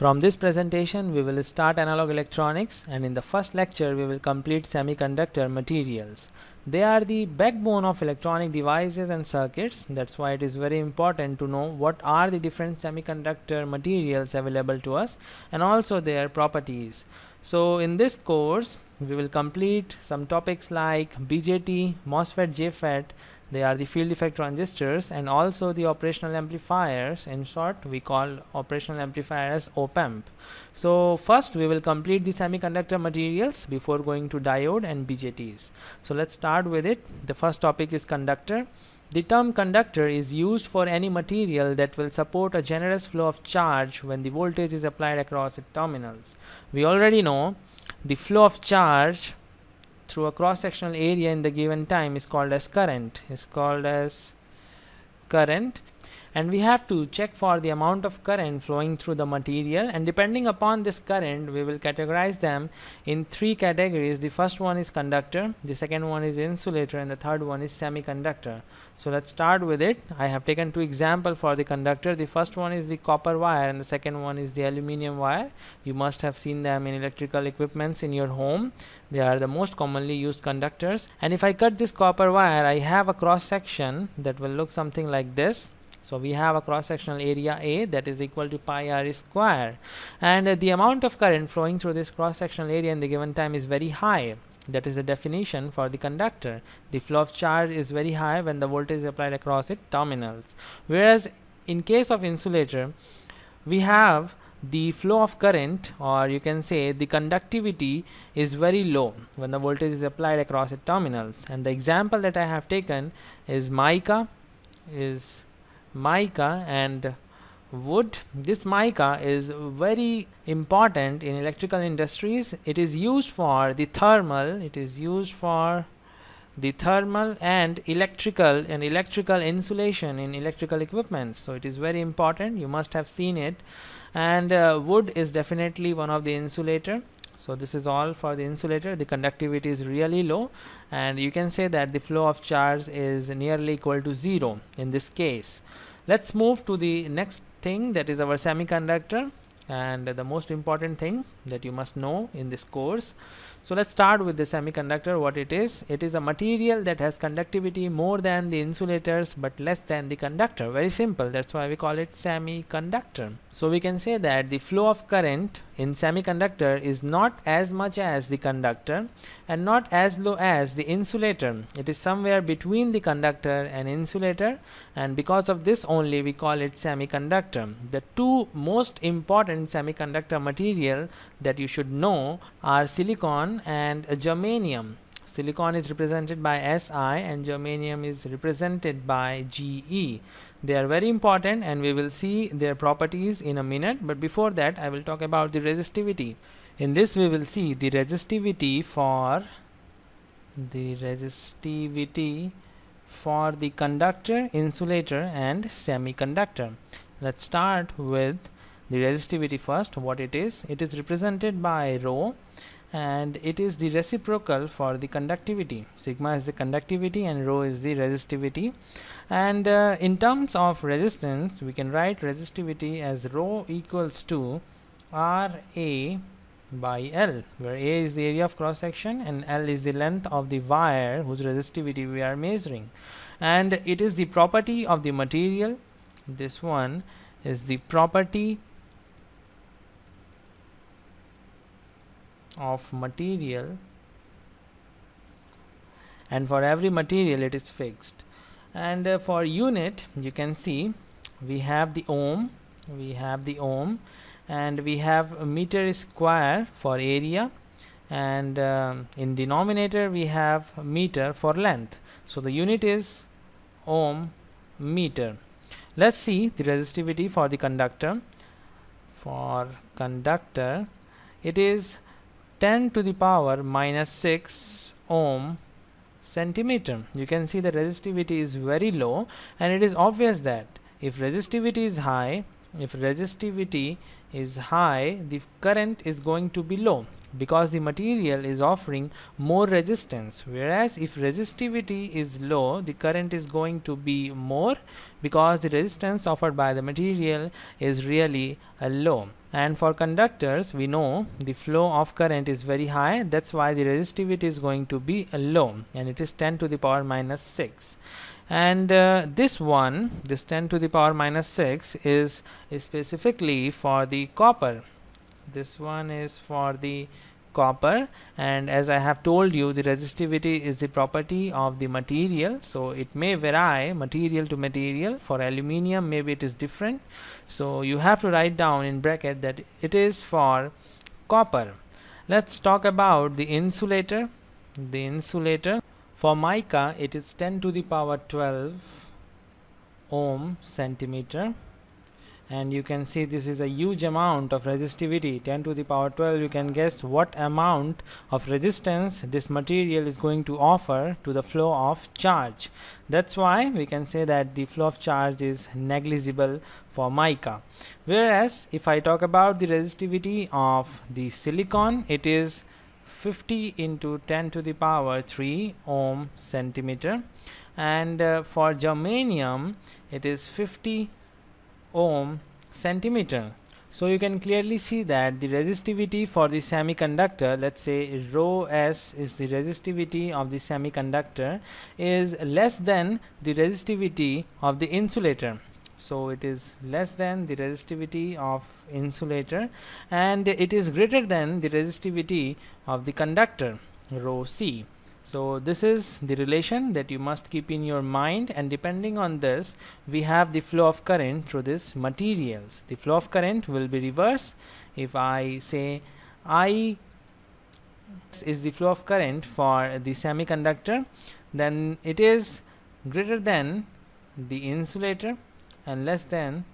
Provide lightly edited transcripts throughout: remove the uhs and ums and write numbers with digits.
From this presentation we will start analog electronics, and in the first lecture we will complete semiconductor materials. They are the backbone of electronic devices and circuits. That's why it is very important to know what are the different semiconductor materials available to us and also their properties. So in this course we will complete some topics like BJT, MOSFET, JFET. They are the field effect transistors, and also the operational amplifiers. In short, we call operational amplifier as op-amp. So first we will complete the semiconductor materials before going to diode and BJTs. So let's start with it. The first topic is conductor. The term conductor is used for any material that will support a generous flow of charge when the voltage is applied across its terminals. We already know the flow of charge through a cross-sectional area in the given time is called as current. And we have to check for the amount of current flowing through the material, and depending upon this current we will categorize them in three categories. The first one is conductor, the second one is insulator, and the third one is semiconductor. So let's start with it. I have taken two examples for the conductor. The first one is the copper wire and the second one is the aluminum wire. You must have seen them in electrical equipments in your home. They are the most commonly used conductors. And if I cut this copper wire, I have a cross section that will look something like this. So we have a cross-sectional area A that is equal to pi r square, and the amount of current flowing through this cross-sectional area in the given time is very high. That is the definition for the conductor. The flow of charge is very high when the voltage is applied across its terminals. Whereas in case of insulator, we have the flow of current, or you can say the conductivity, is very low when the voltage is applied across its terminals. And the example that I have taken is mica and wood. This mica is very important in electrical industries. It is used for the thermal and electrical insulation in electrical equipment. So it is very important. You must have seen it. And wood is definitely one of the insulator. So this is all for the insulator. The conductivity is really low, and you can say that the flow of charge is nearly equal to zero in this case. Let's move to the next thing, that is our semiconductor, and the most important thing that you must know in this course. So let's start with the semiconductor. What it is a material that has conductivity more than the insulators but less than the conductor. Very simple. That's why we call it semiconductor. So we can say that the flow of current in semiconductor is not as much as the conductor and not as low as the insulator. It is somewhere between the conductor and insulator, and because of this only we call it semiconductor. The two most important semiconductor material that you should know are silicon and germanium. Silicon is represented by Si and germanium is represented by Ge. They are very important, and we will see their properties in a minute, but before that I will talk about the resistivity. In this we will see the resistivity for the conductor, insulator and semiconductor. Let's start with the resistivity first. What it is represented by rho, and it is the reciprocal for the conductivity. Sigma is the conductivity and rho is the resistivity. And in terms of resistance, we can write resistivity as rho equals to Ra by L, where A is the area of cross section and L is the length of the wire whose resistivity we are measuring. And it is the property of the material. This one is the property of material, and for every material it is fixed. And for unit, you can see we have the ohm, and we have a meter square for area, and in denominator we have meter for length. So the unit is ohm meter. Let's see the resistivity for the conductor. For conductor, it is 10 to the power minus 6 ohm centimeter. You can see the resistivity is very low, and it is obvious that if resistivity is high, if resistivity is high, the current is going to be low because the material is offering more resistance, whereas if resistivity is low, the current is going to be more because the resistance offered by the material is really low. And for conductors, we know the flow of current is very high, that's why the resistivity is going to be low, and it is 10 to the power minus 6. And this 10 to the power minus 6 is specifically for the copper. This one is for the copper, and as I have told you, the resistivity is the property of the material, so it may vary material to material. For aluminium, maybe it is different, so you have to write down in bracket that it is for copper. Let's talk about the insulator. The insulator for mica, it is 10 to the power 12 ohm centimeter, and you can see this is a huge amount of resistivity, 10 to the power 12. You can guess what amount of resistance this material is going to offer to the flow of charge. That's why we can say that the flow of charge is negligible for mica. Whereas if I talk about the resistivity of the silicon, it is 50 into 10 to the power 3 ohm centimeter, and for germanium it is 50 ohm centimeter. So you can clearly see that the resistivity for the semiconductor, let's say rho s is the resistivity of the semiconductor, is less than the resistivity of the insulator. So it is less than the resistivity of insulator, and it is greater than the resistivity of the conductor, rho c. So this is the relation that you must keep in your mind, and depending on this we have the flow of current through these materials. The flow of current will be reverse. If I say I is the flow of current for the semiconductor, then it is greater than the insulator and less than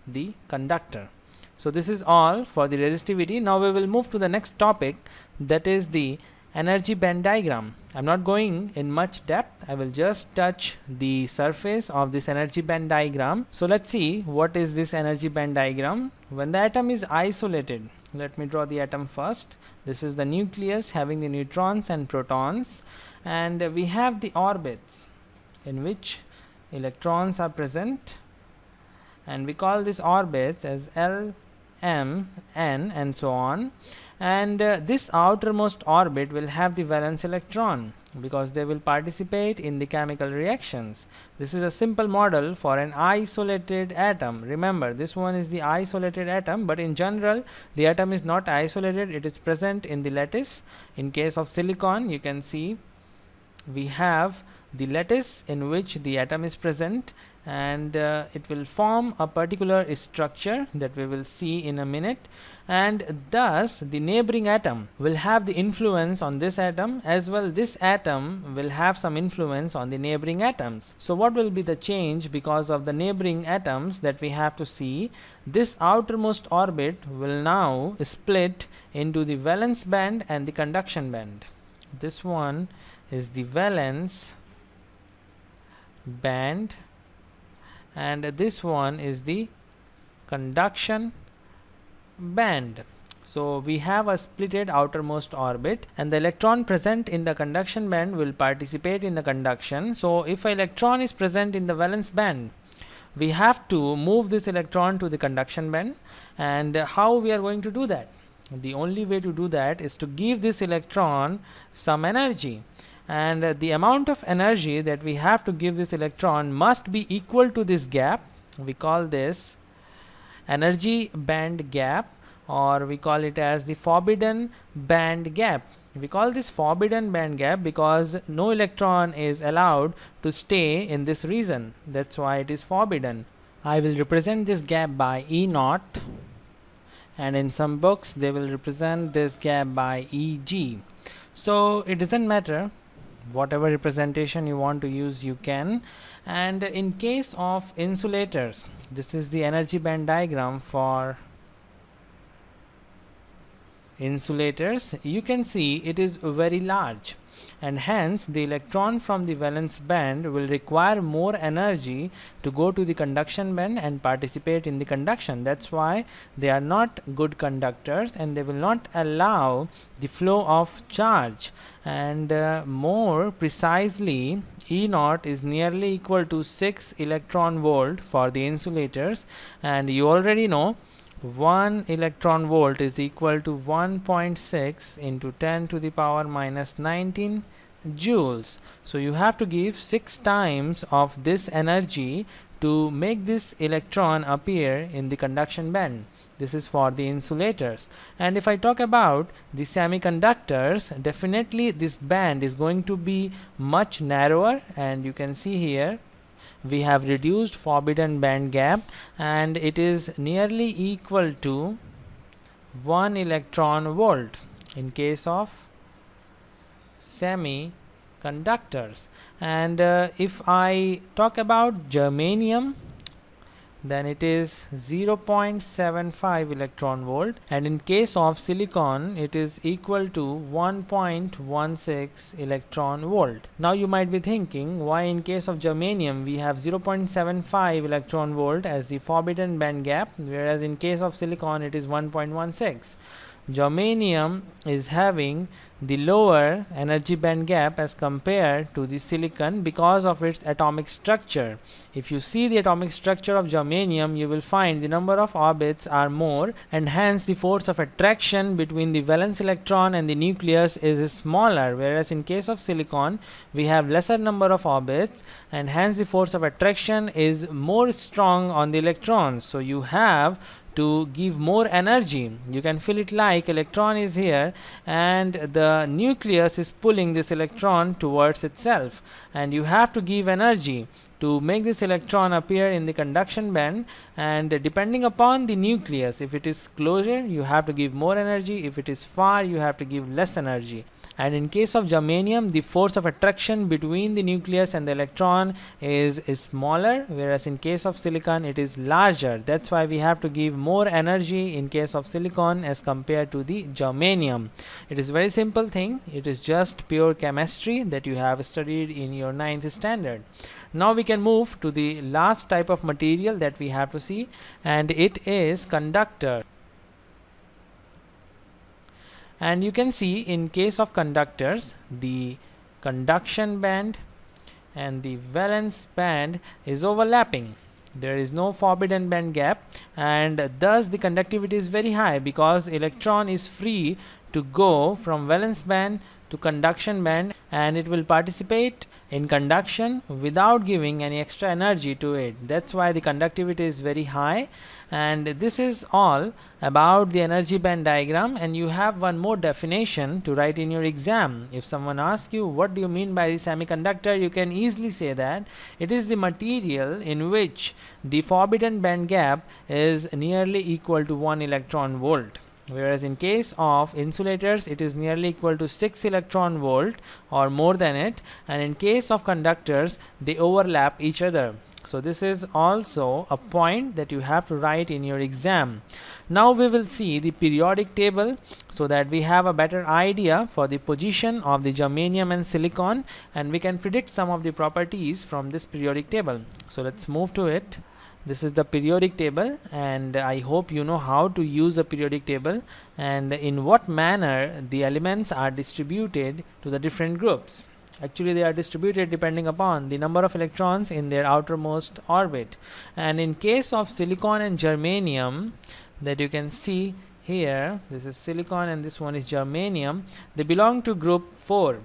the conductor. So this is all for the resistivity. Now we will move to the next topic, that is the energy band diagram. I'm not going in much depth, I will just touch the surface of this energy band diagram. So let's see what is this energy band diagram. When the atom is isolated, let me draw the atom first. This is the nucleus having the neutrons and protons, and we have the orbits in which electrons are present, and we call these orbits as L, M, N, and so on. And this outermost orbit will have the valence electron because they will participate in the chemical reactions. This is a simple model for an isolated atom. Remember, this one is the isolated atom, but in general the atom is not isolated, it is present in the lattice. In case of silicon, you can see we have the lattice in which the atom is present, and it will form a particular structure that we will see in a minute, and thus the neighboring atom will have the influence on this atom, as well this atom will have some influence on the neighboring atoms. So what will be the change because of the neighboring atoms that we have to see? This outermost orbit will now split into the valence band and the conduction band. This one is the valence band and this one is the conduction band. So we have a splitted outermost orbit, and the electron present in the conduction band will participate in the conduction. So if an electron is present in the valence band, we have to move this electron to the conduction band. And how we are going to do that? The only way to do that is to give this electron some energy, and the amount of energy that we have to give this electron must be equal to this gap. We call this energy band gap, or we call it as the forbidden band gap. We call this forbidden band gap because no electron is allowed to stay in this region. That's why it is forbidden. I will represent this gap by E naught, and in some books they will represent this gap by EG. So it doesn't matter, whatever representation you want to use you can. And in case of insulators, this is the energy band diagram for insulators, you can see it is very large, and hence the electron from the valence band will require more energy to go to the conduction band and participate in the conduction. That's why they are not good conductors, and they will not allow the flow of charge. And more precisely, E naught is nearly equal to 6 electron volt for the insulators, and you already know 1 electron volt is equal to 1.6 into 10 to the power minus 19 joules. So you have to give 6 times of this energy to make this electron appear in the conduction band. This is for the insulators. And if I talk about the semiconductors, definitely this band is going to be much narrower, and you can see here we have reduced forbidden band gap, and it is nearly equal to 1 electron volt in case of semiconductors. And if I talk about germanium, then it is 0.75 electron volt, and in case of silicon it is equal to 1.16 electron volt. Now you might be thinking, why in case of germanium we have 0.75 electron volt as the forbidden band gap, whereas in case of silicon it is 1.16. Germanium is having the lower energy band gap as compared to the silicon because of its atomic structure. If you see the atomic structure of germanium, you will find the number of orbits are more, and hence the force of attraction between the valence electron and the nucleus is smaller, whereas in case of silicon we have lesser number of orbits, and hence the force of attraction is more strong on the electrons. So you have to give more energy. You can feel it like electron is here and the nucleus is pulling this electron towards itself, and you have to give energy to make this electron appear in the conduction band. And depending upon the nucleus, if it is closer you have to give more energy, if it is far you have to give less energy. And in case of germanium, the force of attraction between the nucleus and the electron is smaller, whereas in case of silicon it is larger. That's why we have to give more energy in case of silicon as compared to the germanium. It is very simple thing. It is just pure chemistry that you have studied in your 9th standard. Now we can move to the last type of material that we have to see, and it is conductor. And you can see in case of conductors, the conduction band and the valence band is overlapping. There is no forbidden band gap, and thus the conductivity is very high because electron is free to go from valence band to conduction band, and it will participate in conduction without giving any extra energy to it. That's why the conductivity is very high. And this is all about the energy band diagram, and you have one more definition to write in your exam. If someone asks you what do you mean by the semiconductor, you can easily say that it is the material in which the forbidden band gap is nearly equal to 1 electron volt. Whereas in case of insulators it is nearly equal to 6 electron volt or more than it, and in case of conductors they overlap each other. So this is also a point that you have to write in your exam. Now we will see the periodic table so that we have a better idea for the position of the germanium and silicon, and we can predict some of the properties from this periodic table. So let's move to it. This is the periodic table, and I hope you know how to use a periodic table and in what manner the elements are distributed to the different groups. Actually they are distributed depending upon the number of electrons in their outermost orbit. And in case of silicon and germanium, that you can see here, this is silicon and this one is germanium, they belong to group 4.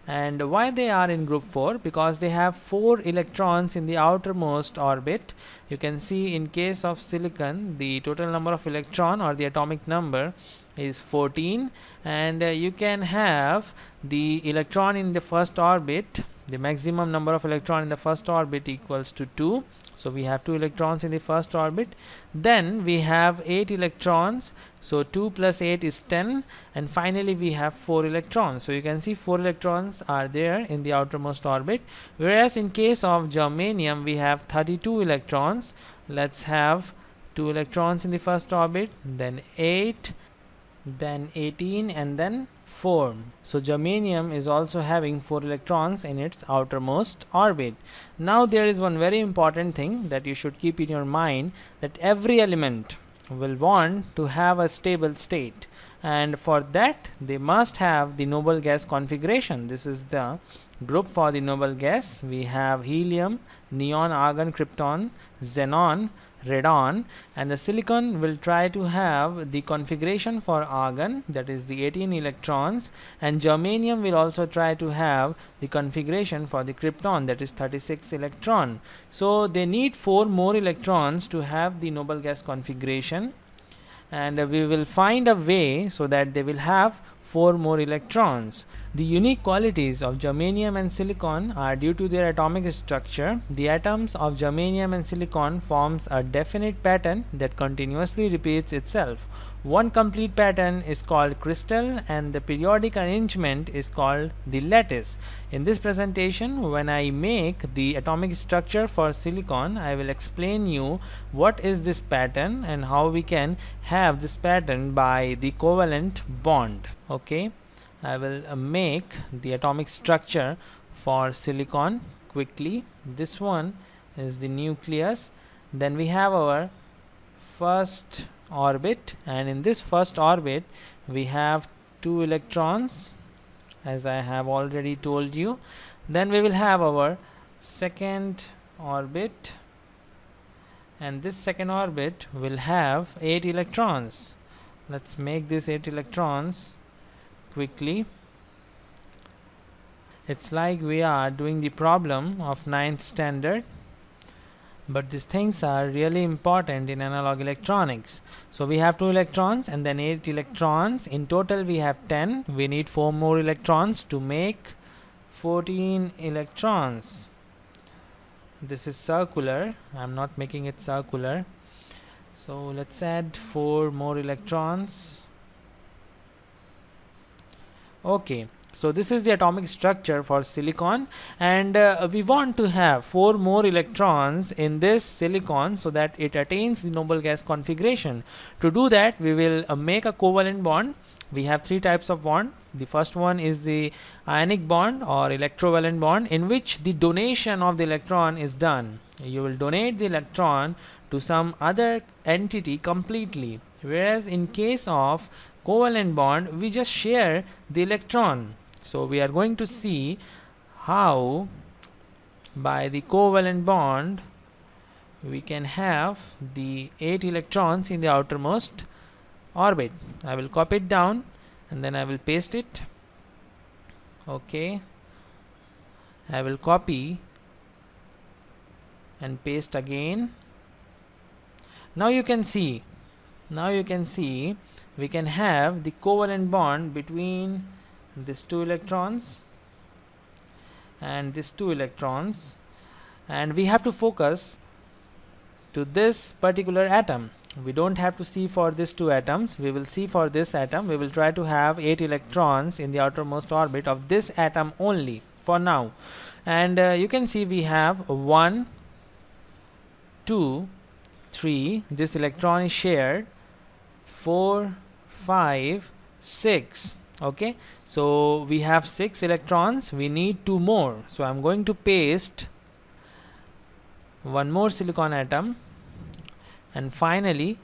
And why they are in group 4? Because they have 4 electrons in the outermost orbit. You can see in case of silicon the total number of electron or the atomic number is 14, and you can have the electron in the first orbit, the maximum number of electron in the first orbit equals to 2. So we have 2 electrons in the first orbit. Then we have 8 electrons, so 2 plus 8 is 10, and finally we have 4 electrons. So you can see 4 electrons are there in the outermost orbit, whereas in case of germanium we have 32 electrons. Let's have 2 electrons in the first orbit, then 8, then 18, and then 4. So germanium is also having 4 electrons in its outermost orbit. Now there is one very important thing that you should keep in your mind, that every element will want to have a stable state, and for that they must have the noble gas configuration. This is the group for the noble gas. We have helium, neon, argon, krypton, xenon, radon, and the silicon will try to have the configuration for argon, that is the 18 electrons, and germanium will also try to have the configuration for the krypton, that is 36 electron. So they need 4 more electrons to have the noble gas configuration, and we will find a way so that they will have 4 more electrons. The unique qualities of germanium and silicon are due to their atomic structure. The atoms of germanium and silicon forms a definite pattern that continuously repeats itself. One complete pattern is called crystal, and the periodic arrangement is called the lattice. In this presentation, when I make the atomic structure for silicon, I will explain you what is this pattern and how we can have this pattern by the covalent bond. Okay, I will make the atomic structure for silicon quickly. This one is the nucleus. Then we have our first orbit, and in this first orbit we have 2 electrons, as I have already told you. Then we will have our second orbit, and this second orbit will have 8 electrons. Let's make this 8 electrons quickly. It's like we are doing the problem of 9th standard, but these things are really important in analog electronics. So we have 2 electrons and then 8 electrons. In total we have 10. We need 4 more electrons to make 14 electrons. This is circular. I'm not making it circular. So let's add 4 more electrons. Okay. So this is the atomic structure for silicon, and we want to have 4 more electrons in this silicon so that it attains the noble gas configuration. To do that, we will make a covalent bond. We have 3 types of bonds. The first one is the ionic bond or electrovalent bond, in which the donation of the electron is done. You will donate the electron to some other entity completely, whereas in case of covalent bond we just share the electron. So we are going to see how by the covalent bond we can have the 8 electrons in the outermost orbit. I will copy it down and then I will paste it. Okay, I will copy and paste again. Now you can see we can have the covalent bond between these 2 electrons and these 2 electrons, and we have to focus to this particular atom. We don't have to see for these 2 atoms. We will see for this atom. We will try to have 8 electrons in the outermost orbit of this atom only for now. And you can see we have 1, 2, 3. This electron is shared. 4, 5, 6. Okay, so we have 6 electrons. We need 2 more. So I'm going to paste 1 more silicon atom, and finally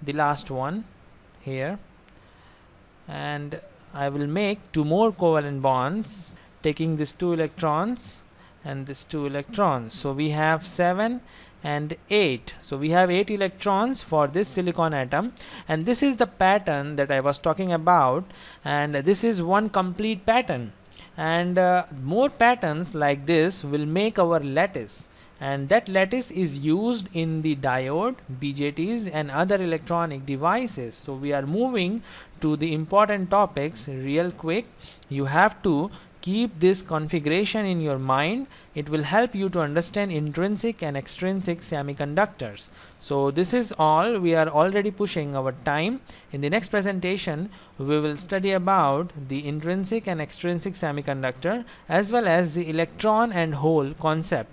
the last one here, and I will make 2 more covalent bonds, taking these 2 electrons and these 2 electrons. So we have 7 and 8. So we have 8 electrons for this silicon atom, and this is the pattern that I was talking about, and this is one complete pattern, and more patterns like this will make our lattice, and that lattice is used in the diode, BJTs and other electronic devices. So we are moving to the important topics real quick. You have to keep this configuration in your mind. It will help you to understand intrinsic and extrinsic semiconductors. So this is all. We are already pushing our time. In the next presentation we will study about the intrinsic and extrinsic semiconductor as well as the electron and hole concept.